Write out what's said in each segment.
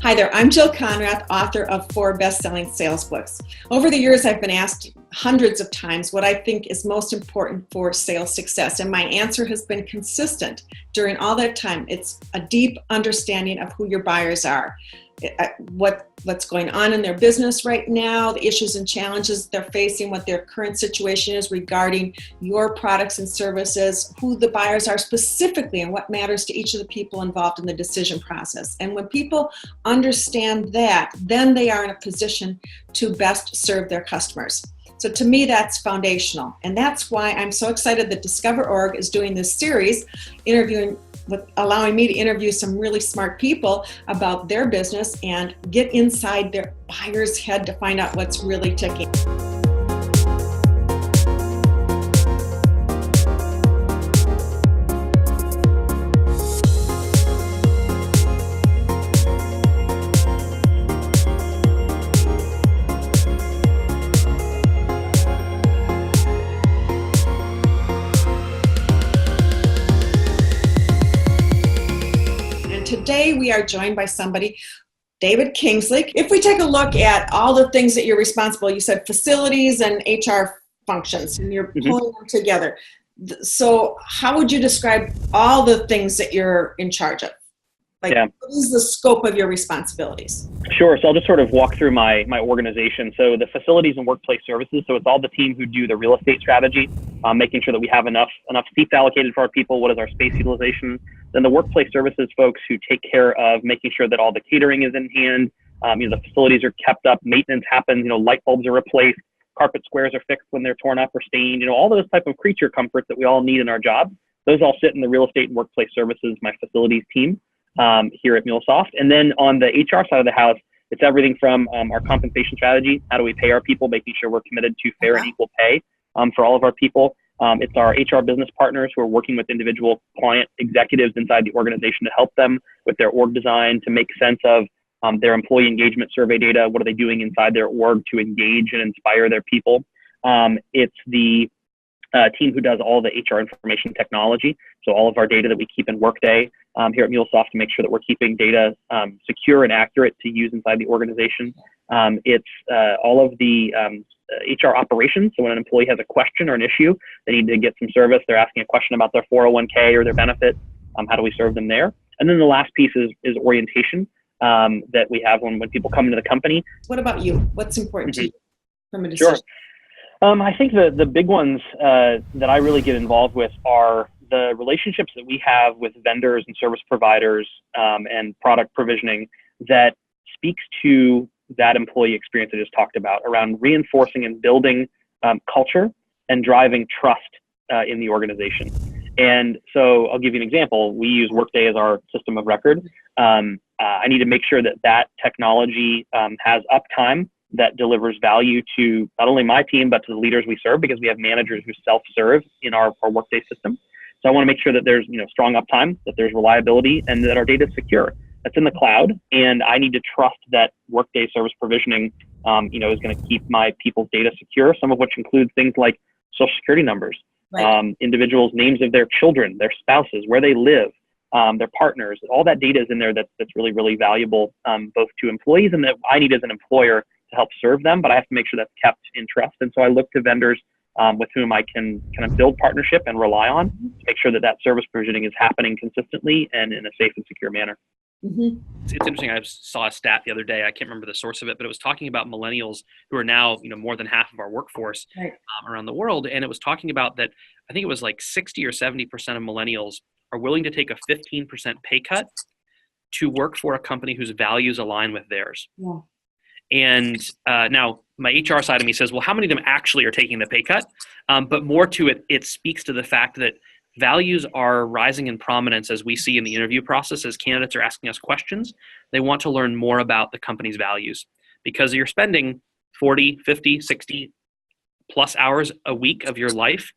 Hi there, I'm Jill Konrath, author of 4 best-selling sales books. Over the years, I've been asked hundreds of times what I think is most important for sales success, and my answer has been consistent during all that time. It's a deep understanding of who your buyers are, what's going on in their business right now, the issues and challenges they're facing, what their current situation is regarding your products and services, who the buyers are specifically, and what matters to each of the people involved in the decision process. And when people understand that, then they are in a position to best serve their customers. So to me, that's foundational. And that's why I'm so excited that Discover.org is doing this series, allowing me to interview some really smart people about their business and get inside their buyer's head to find out what's really ticking. Today, we are joined by somebody, David Kingsley. If we take a look at all the things that you're responsible, you said facilities and HR functions, and you're pulling them together. So how would you describe all the things that you're in charge of? What is the scope of your responsibilities? Sure. So I'll just sort of walk through my organization. So the facilities and workplace services. So it's all the team who do the real estate strategy, making sure that we have enough seats allocated for our people. What is our space utilization? Then the workplace services folks who take care of making sure that all the catering is in hand. The facilities are kept up, maintenance happens, light bulbs are replaced, carpet squares are fixed when they're torn up or stained, all those type of creature comforts that we all need in our job. Those all sit in the real estate and workplace services, my facilities team. Here at MuleSoft. And then on the HR side of the house, it's everything from our compensation strategy. How do we pay our people, making sure we're committed to fair and equal pay for all of our people. It's our HR business partners who are working with individual client executives inside the organization to help them with their org design, to make sense of their employee engagement survey data. What are they doing inside their org to engage and inspire their people? It's the team who does all the HR information technology. So all of our data that we keep in Workday here at MuleSoft to make sure that we're keeping data secure and accurate to use inside the organization. It's all of the HR operations. So when an employee has a question or an issue, they need to get some service. They're asking a question about their 401k or their benefits. How do we serve them there? And then the last piece is orientation that we have when people come into the company. What about you? What's important to you from a decision? Sure. I think the big ones that I really get involved with are the relationships that we have with vendors and service providers and product provisioning that speaks to that employee experience I just talked about around reinforcing and building culture and driving trust in the organization. And so I'll give you an example. We use Workday as our system of record. I need to make sure that technology has uptime that delivers value to not only my team, but to the leaders we serve, because we have managers who self-serve in our Workday system. So I want to make sure that there's strong uptime, that there's reliability, and that our data is secure. That's in the cloud, and I need to trust that Workday service provisioning is going to keep my people's data secure, some of which includes things like social security numbers, individuals' names of their children, their spouses, where they live, their partners. All that data is in there that's really, really valuable, both to employees and that I need as an employer to help serve them, but I have to make sure that's kept in trust. And so I look to vendors with whom I can kind of build partnership and rely on to make sure that service provisioning is happening consistently and in a safe and secure manner. Mm-hmm. It's interesting. I saw a stat the other day. I can't remember the source of it, but it was talking about millennials who are now, more than half of our workforce around the world. And it was talking about that. I think it was like 60 or 70% of millennials are willing to take a 15% pay cut to work for a company whose values align with theirs. Yeah. And now my HR side of me says, well, how many of them actually are taking the pay cut? But more to it, it speaks to the fact that values are rising in prominence as we see in the interview process. As candidates are asking us questions, they want to learn more about the company's values, because you're spending 40, 50, 60 plus hours a week of your life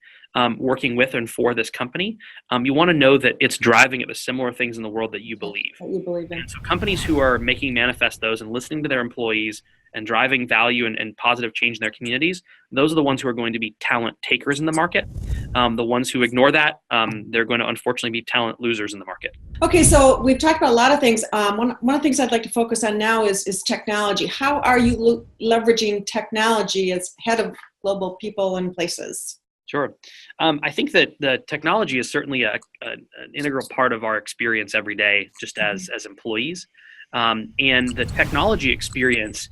working with and for this company. You want to know that it's driving at the similar things in the world that you believe. That you believe in. And so companies who are making manifestos and listening to their employees and driving value and positive change in their communities, those are the ones who are going to be talent takers in the market. The ones who ignore that, they're going to unfortunately be talent losers in the market. Okay, so we've talked about a lot of things. One of the things I'd like to focus on now is technology. How are you leveraging technology as head of global people and places? Sure. I think that the technology is certainly an integral part of our experience every day, just as employees. And the technology experience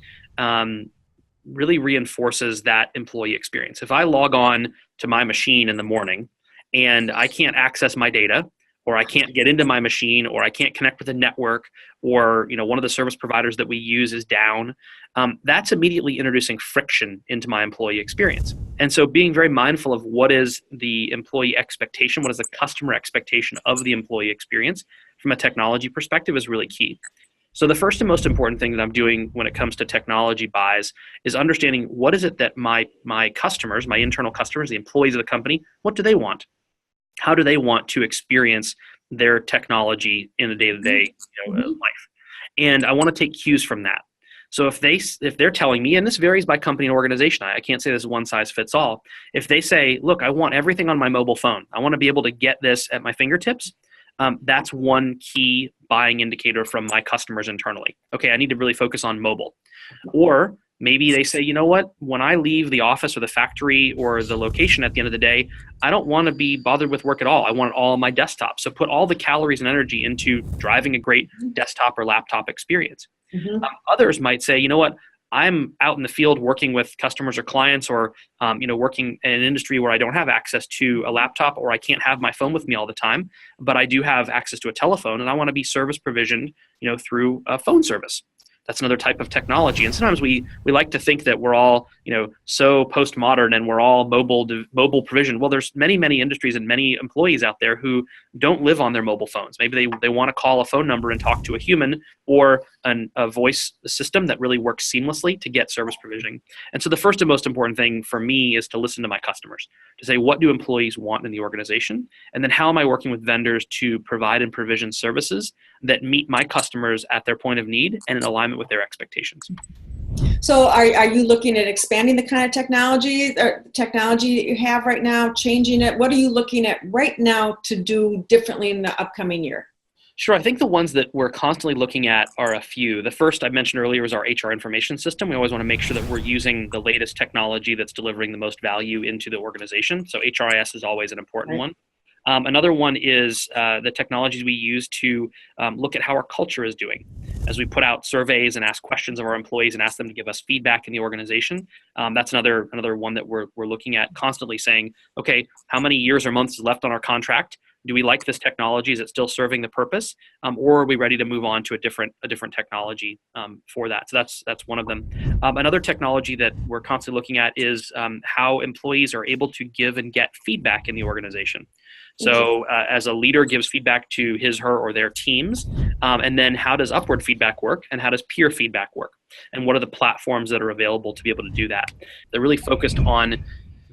really reinforces that employee experience. If I log on to my machine in the morning and I can't access my data, or I can't get into my machine, or I can't connect with a network, or one of the service providers that we use is down, that's immediately introducing friction into my employee experience. And so being very mindful of what is the employee expectation, what is the customer expectation of the employee experience from a technology perspective is really key. So the first and most important thing that I'm doing when it comes to technology buys is understanding what is it that my customers, my internal customers, the employees of the company, what do they want? How do they want to experience their technology in a day-to-day life? And I want to take cues from that. So if they're telling me, and this varies by company and organization, I can't say this is one size fits all. If they say, look, I want everything on my mobile phone, I want to be able to get this at my fingertips, that's one key buying indicator from my customers internally. Okay, I need to really focus on mobile. Or maybe they say, you know what, when I leave the office or the factory or the location at the end of the day, I don't want to be bothered with work at all. I want it all on my desktop. So put all the calories and energy into driving a great desktop or laptop experience. Mm-hmm. Others might say, you know what, I'm out in the field working with customers or clients, or working in an industry where I don't have access to a laptop, or I can't have my phone with me all the time, but I do have access to a telephone, and I want to be service provisioned, through a phone service. That's another type of technology. And sometimes we like to think that we're all, so postmodern and we're all mobile provision. Well, there's many, many industries and many employees out there who don't live on their mobile phones. Maybe they want to call a phone number and talk to a human, or a voice system that really works seamlessly to get service provisioning. And so the first and most important thing for me is to listen to my customers, to say, what do employees want in the organization? And then how am I working with vendors to provide and provision services that meet my customers at their point of need and in alignment with their expectations? So are you looking at expanding the kind of technology that you have right now, changing it? What are you looking at right now to do differently in the upcoming year? Sure. I think the ones that we're constantly looking at are a few. The first I mentioned earlier is our HR information system. We always want to make sure that we're using the latest technology that's delivering the most value into the organization. So HRIS is always an important one. Another one is the technologies we use to look at how our culture is doing. As we put out surveys and ask questions of our employees and ask them to give us feedback in the organization, that's another one that we're looking at, constantly saying, okay, how many years or months is left on our contract? Do we like this technology? Is it still serving the purpose? Or are we ready to move on to a different technology for that? So that's one of them. Another technology that we're constantly looking at is how employees are able to give and get feedback in the organization. So as a leader gives feedback to his, her, or their teams, and then how does upward feedback work, and how does peer feedback work? And what are the platforms that are available to be able to do that? They're really focused on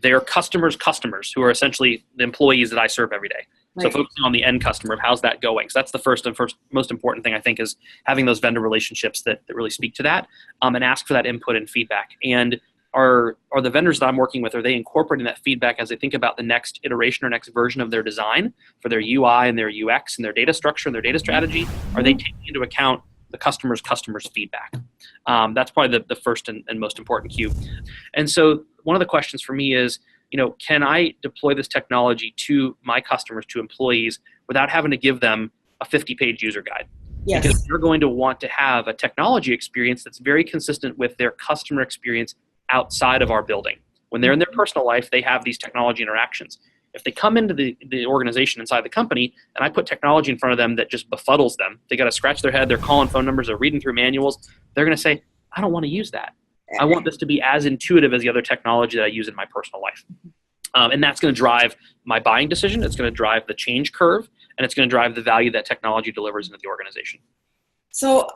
their customers, who are essentially the employees that I serve every day. Right. So focusing on the end customer of how's that going. So that's the first most important thing, I think, is having those vendor relationships that really speak to that, and ask for that input and feedback. And are the vendors that I'm working with, are they incorporating that feedback as they think about the next iteration or next version of their design for their UI and their UX and their data structure and their data strategy? Are they taking into account the customer's feedback? That's probably the first and most important cue. And so one of the questions for me is, can I deploy this technology to my customers, to employees, without having to give them a 50-page user guide? Yes. Because they're going to want to have a technology experience that's very consistent with their customer experience outside of our building. When they're in their personal life, they have these technology interactions. If they come into the organization inside the company and I put technology in front of them that just befuddles them, they got to scratch their head, they're calling phone numbers, they're reading through manuals, they're going to say, I don't want to use that. I want this to be as intuitive as the other technology that I use in my personal life. And that's going to drive my buying decision. It's going to drive the change curve, and it's going to drive the value that technology delivers into the organization. So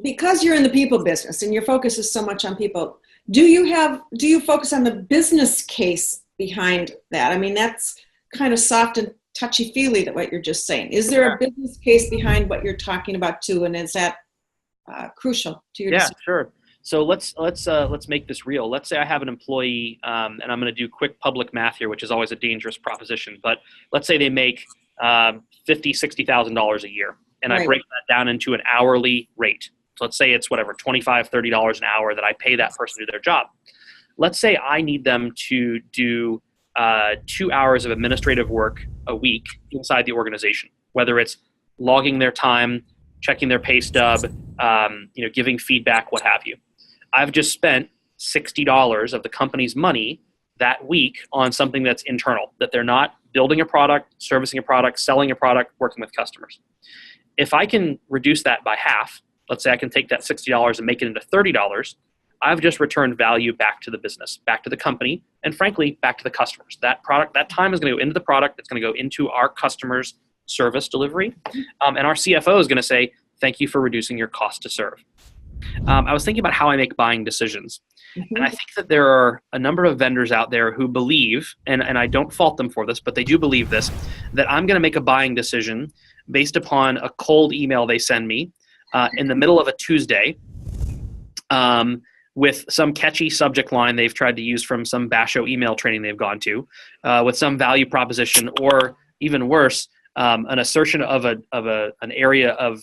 because you're in the people business and your focus is so much on people, do you focus on the business case behind that? I mean, that's kind of soft and touchy-feely, that what you're just saying. Is there a business case behind what you're talking about too? And is that crucial to your Yeah, decision. sure. So let's make this real. Let's say I have an employee, and I'm going to do quick public math here, which is always a dangerous proposition. But let's say they make $50,000-$60,000 a year, and I break that down into an hourly rate. So let's say it's whatever, $25-$30 an hour that I pay that person to do their job. Let's say I need them to do 2 hours of administrative work a week inside the organization, whether it's logging their time, checking their pay stub, giving feedback, what have you. I've just spent $60 of the company's money that week on something that's internal, that they're not building a product, servicing a product, selling a product, working with customers. If I can reduce that by half, let's say I can take that $60 and make it into $30, I've just returned value back to the business, back to the company, and frankly, back to the customers. That time is going to go into the product. It's going to go into our customers' service delivery. And our CFO is going to say, thank you for reducing your cost to serve. I was thinking about how I make buying decisions. And I think that there are a number of vendors out there who believe, and I don't fault them for this, but they do believe this, that I'm going to make a buying decision based upon a cold email they send me in the middle of a Tuesday with some catchy subject line they've tried to use from some Basho email training they've gone to, with some value proposition, or even worse, an assertion of an area of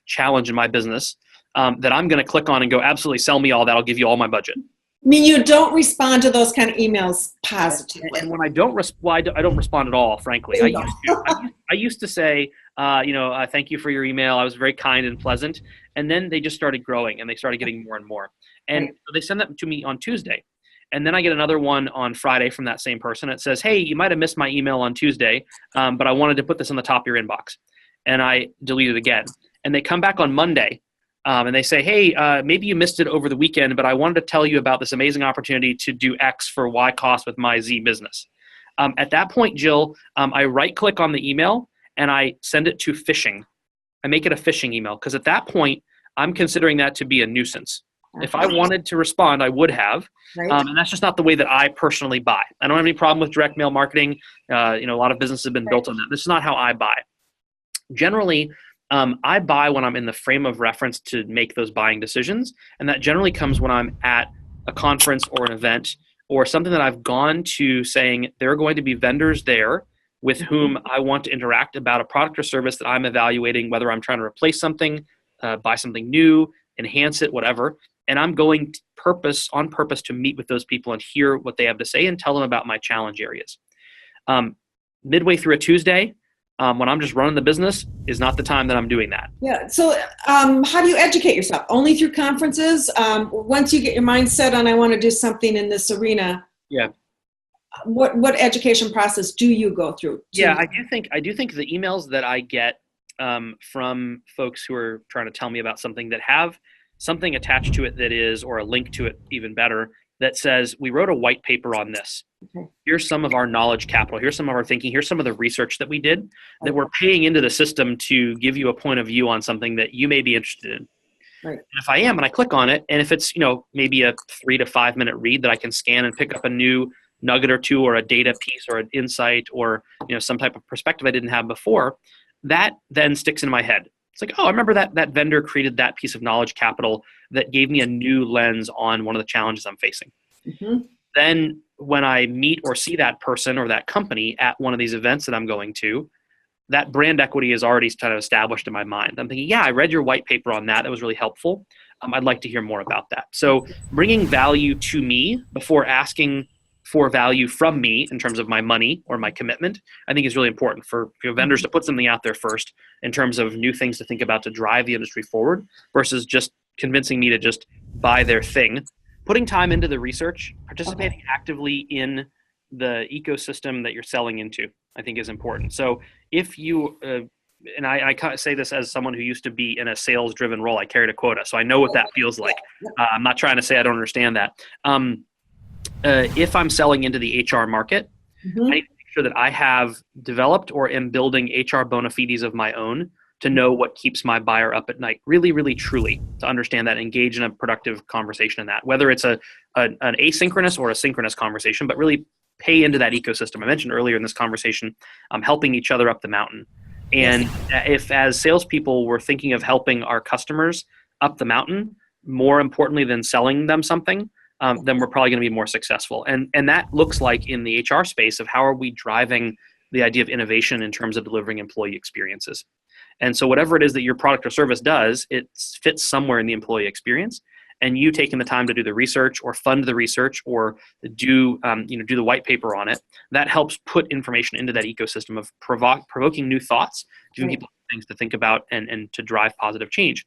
challenge in my business that I'm going to click on and go, absolutely, sell me all that. I'll give you all my budget. I mean, you don't respond to those kind of emails positively. And when I don't respond, I don't respond at all, frankly. I used to say, thank you for your email. I was very kind and pleasant. And then they just started growing and they started getting more and more. And they send that to me on Tuesday. And then I get another one on Friday from that same person. It says, hey, you might have missed my email on Tuesday, but I wanted to put this on the top of your inbox. And I delete it again. And they come back on Monday and they say, hey, maybe you missed it over the weekend, but I wanted to tell you about this amazing opportunity to do X for Y cost with my Z business. At that point, Jill, I right-click on the email and I send it to phishing. I make it a phishing email because at that point, I'm considering that to be a nuisance. If I wanted to respond, I would have. And that's just not the way that I personally buy. I don't have any problem with direct mail marketing. A lot of businesses have been built on that. This is not how I buy. Generally, I buy when I'm in the frame of reference to make those buying decisions. And that generally comes when I'm at a conference or an event or something that I've gone to saying there are going to be vendors there with whom I want to interact about a product or service that I'm evaluating, whether I'm trying to replace something, buy something new, enhance it, whatever. And I'm going on purpose to meet with those people and hear what they have to say and tell them about my challenge areas. Midway through a Tuesday, when I'm just running the business, is not the time that I'm doing that. Yeah. So how do you educate yourself? Only through conferences? Once you get your mind set on, I want to do something in this arena. Yeah. What education process do you go through? Yeah, I do think the emails that I get from folks who are trying to tell me about something that have something attached to it that is, or a link to it even better, that says, we wrote a white paper on this. Here's some of our knowledge capital. Here's some of our thinking. Here's some of the research that we did that we're paying into the system to give you a point of view on something that you may be interested in. And if I am, and I click on it, and if it's, maybe a 3 to 5 minute read that I can scan and pick up a new nugget or two, or a data piece, or an insight, or, some type of perspective I didn't have before, that then sticks in my head. It's like, oh, I remember that vendor created that piece of knowledge capital that gave me a new lens on one of the challenges I'm facing. Then when I meet or see that person or that company at one of these events that I'm going to, that brand equity is already kind of established in my mind. I'm thinking, yeah, I read your white paper on that. That was really helpful. I'd like to hear more about that. So bringing value to me before asking for value from me in terms of my money or my commitment, I think is really important for vendors to put something out there first in terms of new things to think about to drive the industry forward versus just convincing me to just buy their thing. Putting time into the research, participating actively in the ecosystem that you're selling into, I think is important. So if you, and I say this as someone who used to be in a sales-driven role, I carried a quota, so I know what that feels like. I'm not trying to say I don't understand that. If I'm selling into the HR market, I need to make sure that I have developed or am building HR bona fides of my own to know what keeps my buyer up at night, really, really, truly, to understand that, engage in a productive conversation in that, whether it's an asynchronous or a synchronous conversation, but really pay into that ecosystem. I mentioned earlier in this conversation, helping each other up the mountain. And if as salespeople, we're thinking of helping our customers up the mountain, more importantly than selling them something, then we're probably going to be more successful. And that looks like in the HR space of how are we driving the idea of innovation in terms of delivering employee experiences. And so whatever it is that your product or service does, it fits somewhere in the employee experience. And you taking the time to do the research or fund the research or do the white paper on it, that helps put information into that ecosystem of provoking new thoughts, giving people things to think about and to drive positive change.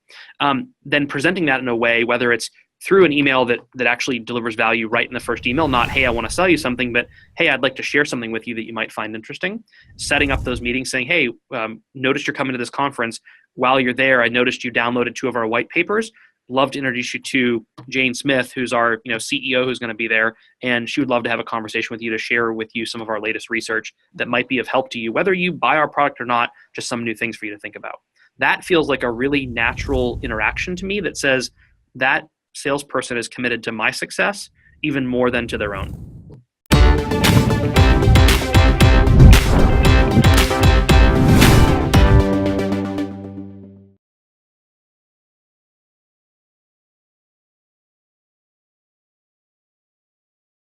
Then presenting that in a way, whether it's through an email that actually delivers value right in the first email, not, hey, I want to sell you something, but, hey, I'd like to share something with you that you might find interesting. Setting up those meetings saying, hey, noticed you're coming to this conference. While you're there, I noticed you downloaded 2 of our white papers. Love to introduce you to Jane Smith, who's our CEO, who's going to be there, and she would love to have a conversation with you to share with you some of our latest research that might be of help to you, whether you buy our product or not, just some new things for you to think about. That feels like a really natural interaction to me that says that salesperson is committed to my success even more than to their own.